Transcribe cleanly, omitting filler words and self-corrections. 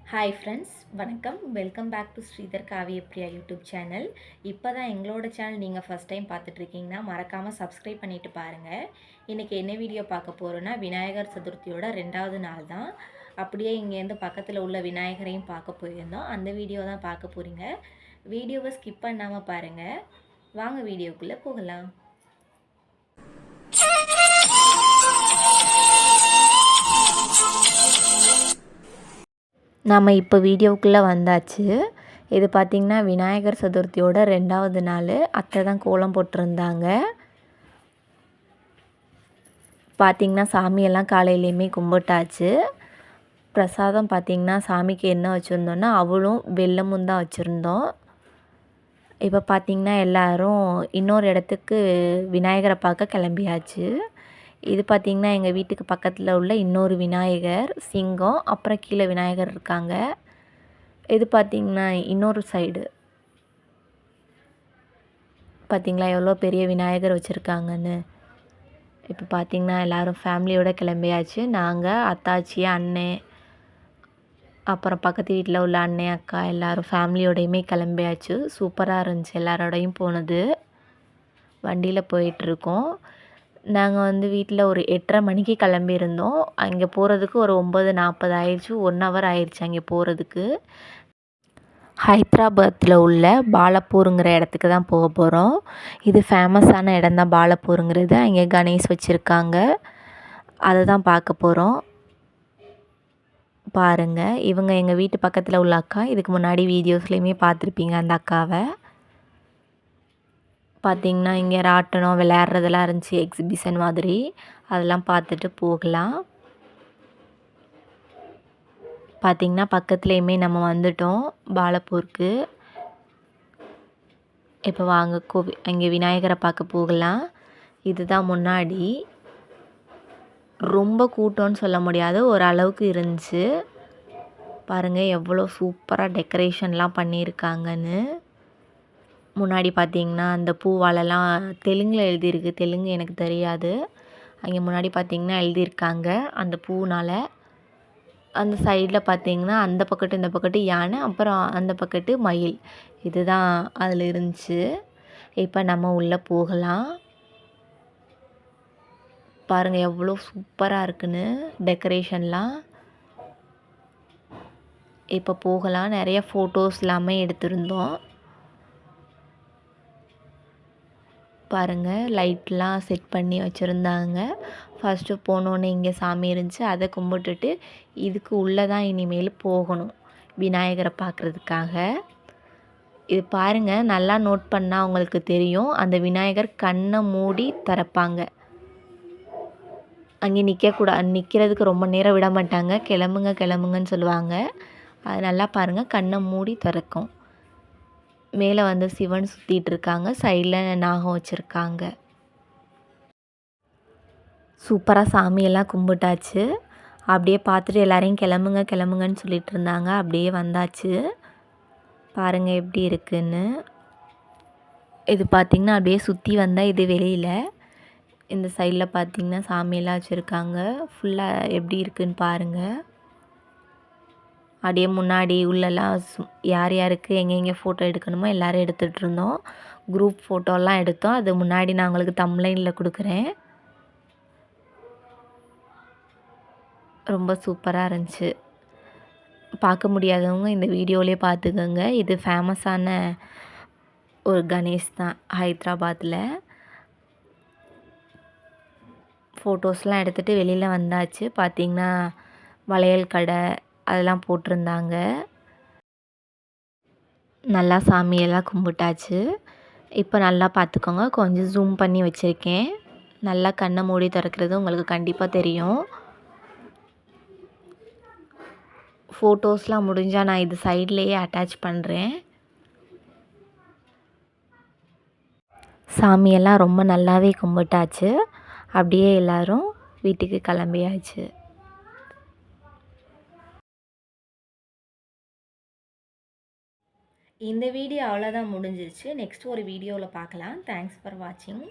Hi friends, வணக்கம். Welcome back to Sridhar Kavyapriya YouTube channel. இப்போ தான் எங்களோட சேனல் நீங்கள் ஃபஸ்ட் டைம் பார்த்துட்ருக்கீங்கன்னா மறக்காமல் சப்ஸ்கிரைப் பண்ணிவிட்டு பாருங்கள். இன்றைக்கி என்ன வீடியோ பார்க்க போகிறோன்னா விநாயகர் சதுர்த்தியோட 2வது நாள் தான். அப்படியே இங்கேருந்து பக்கத்தில் உள்ள விநாயகரையும் பார்க்க போயிருந்தோம். அந்த வீடியோ தான் பார்க்க போகிறீங்க. வீடியோவை ஸ்கிப் பண்ணாமல் பாருங்கள். வாங்க வீடியோக்குள்ளே போகலாம். நம்ம இப்போ வீடியோக்குள்ளே வந்தாச்சு. இது பார்த்திங்கன்னா விநாயகர் சதுர்த்தியோட 2வது நாள். அத்தை தான் கோலம் போட்டிருந்தாங்க. பார்த்திங்கன்னா சாமியெல்லாம் காலையிலையுமே கும்பிட்டாச்சு. பிரசாதம் பார்த்திங்கன்னா சாமிக்கு என்ன வச்சுருந்தோன்னா அவளும் வெல்லமும் தான் வச்சுருந்தோம். இப்போ பார்த்திங்கன்னா எல்லோரும் இன்னொரு இடத்துக்கு விநாயகரை பார்க்க கிளம்பியாச்சு. இது பார்த்திங்கன்னா எங்கள் வீட்டுக்கு பக்கத்தில் உள்ள இன்னொரு விநாயகர் சிங்கம், அப்புறம் கீழே விநாயகர் இருக்காங்க. இது பார்த்திங்கன்னா இன்னொரு சைடு பார்த்திங்களா எவ்வளோ பெரிய விநாயகர் வச்சுருக்காங்கன்னு. இப்போ பார்த்திங்கன்னா எல்லோரும் ஃபேமிலியோடு கிளம்பியாச்சு. நாங்கள், அத்தாச்சி, அண்ணன், அப்புறம் பக்கத்து வீட்டில் உள்ள அண்ணன், அக்கா எல்லோரும் ஃபேமிலியோடையுமே கிளம்பியாச்சு. சூப்பராக இருந்துச்சு எல்லாரோடையும் போனது. வண்டியில் போயிட்டுருக்கோம். நாங்கள் வீட்டில் ஒரு 8:30 மணிக்கு கிளம்பியிருந்தோம். அங்கே போகிறதுக்கு ஒரு 9:40 ஆயிடுச்சு. 1 ஹவர் ஆயிடுச்சு அங்கே போகிறதுக்கு. ஹைதராபாத்தில் உள்ள பாலப்பூருங்கிற இடத்துக்கு தான் போக போகிறோம். இது ஃபேமஸான இடம் தான் பாலப்பூருங்கிறது. அங்கே கணேஷ் வச்சுருக்காங்க. அதை தான் பார்க்க போகிறோம். பாருங்கள், இவங்க எங்கள் வீட்டு பக்கத்தில் உள்ள அக்கா. இதுக்கு முன்னாடி வீடியோஸ்லேயுமே பார்த்துருப்பீங்க அந்த அக்காவை. பார்த்திங்கன்னா இங்கே ராட்டனம் விளையாடுறதெல்லாம் இருந்துச்சு, எக்ஸிபிஷன் மாதிரி. அதெல்லாம் பார்த்துட்டு போகலாம். பார்த்திங்கன்னா பக்கத்துலேயுமே நம்ம வந்துட்டோம் பாலப்பூருக்கு. இப்போ வாங்க அங்கே விநாயகரை பார்க்க போகலாம். இதுதான் முன்னாடி. ரொம்ப கூட்டம்னு சொல்ல முடியாது, ஒரு அளவுக்கு இருந்துச்சு. பாருங்கள் எவ்வளோ சூப்பராக டெக்கரேஷன்லாம் பண்ணியிருக்காங்கன்னு. முன்னாடி பார்த்திங்கன்னா அந்த பூவாலெல்லாம் தெலுங்கில் எழுதியிருக்கு. தெலுங்கு எனக்கு தெரியாது. அங்கே முன்னாடி பார்த்திங்கன்னா எழுதியிருக்காங்க அந்த பூனால். அந்த சைடில் பார்த்திங்கன்னா அந்த பக்கத்து இந்த பக்கத்து யானை, அப்புறம் அந்த பக்கத்து மயில். இதுதான் அதில் இருந்துச்சு. இப்போ நம்ம உள்ளே போகலாம். பாருங்கள் எவ்வளோ சூப்பராக இருக்குன்னு டெக்கரேஷன்லாம். இப்போ போகலாம். நிறைய ஃபோட்டோஸ் எல்லாமே எடுத்திருந்தோம். பாருங்கள் லைட்லாம் செட் பண்ணி வச்சுருந்தாங்க. ஃபஸ்ட்டு போனோன்னே இங்கே சாமி இருந்துச்சு, அதை கும்பிட்டுட்டு இதுக்கு உள்ளே தான் இனிமேல் போகணும் விநாயகரை பார்க்குறதுக்காக. இது பாருங்கள், நல்லா நோட் பண்ணால் அவங்களுக்கு தெரியும். அந்த விநாயகர் கண்ணை மூடி திறப்பாங்க. அங்கே நிற்கிறதுக்கு ரொம்ப நேரம் விட மாட்டாங்க. கிளம்புங்க கிளம்புங்கன்னு சொல்லுவாங்க. அது நல்லா பாருங்கள், கண்ணை மூடி திறக்கும். மேலே சிவன் சுற்றிட்டுருக்காங்க. சைடில் நாகம் வச்சுருக்காங்க. சூப்பராக சாமியெல்லாம் கும்பிட்டாச்சு. அப்படியே பார்த்துட்டு எல்லோரையும் கிளம்புங்க கிளம்புங்கன்னு சொல்லிட்டு இருந்தாங்க. அப்படியே வந்தாச்சு. பாருங்கள் எப்படி இருக்குன்னு. இது பார்த்திங்கன்னா அப்படியே சுற்றி வந்தால் இது வெளியில். இந்த சைடில் பார்த்திங்கன்னா சாமியெல்லாம் வச்சுருக்காங்க. ஃபுல்லாக எப்படி இருக்குன்னு பாருங்கள். அப்படியே முன்னாடி உள்ளெல்லாம் யார் யாருக்கு எங்கெங்கே ஃபோட்டோ எடுக்கணுமோ எல்லோரும் எடுத்துகிட்ருந்தோம். குரூப் ஃபோட்டோலாம் எடுத்தோம். அது முன்னாடி நான் உங்களுக்கு தம்ப்லைனில் கொடுக்குறேன். ரொம்ப சூப்பராக இருந்துச்சு. பார்க்க முடியாதவங்க இந்த வீடியோவிலே பார்த்துக்கோங்க. இது ஃபேமஸான ஒரு கணேஷ் தான் ஹைதராபாத்தில். ஃபோட்டோஸ்லாம் எடுத்துகிட்டு வெளியில் வந்தாச்சு. பார்த்திங்கன்னா வளையல் கடை அதெல்லாம் போட்டிருந்தாங்க. நல்லா சாமியெல்லாம் கும்பிட்டாச்சு. இப்போ நல்லா பார்த்துக்கோங்க. கொஞ்சம் ஜூம் பண்ணி வச்சுருக்கேன். நல்லா கண்ணை மூடி திறக்கிறது உங்களுக்கு கண்டிப்பாக தெரியும். ஃபோட்டோஸ்லாம் முடிஞ்சால் நான் இது சைட்லேயே அட்டாச் பண்ணுறேன். சாமியெல்லாம் ரொம்ப நல்லாவே கும்பிட்டாச்சு. அப்படியே எல்லோரும் வீட்டுக்கு கிளம்பியாச்சு. இந்த வீடியோ அவ்வளோதான் முடிஞ்சிருச்சு. நெக்ஸ்ட் ஒரு வீடியோவில் பார்க்கலாம். தேங்க்ஸ் ஃபார் வாட்சிங்.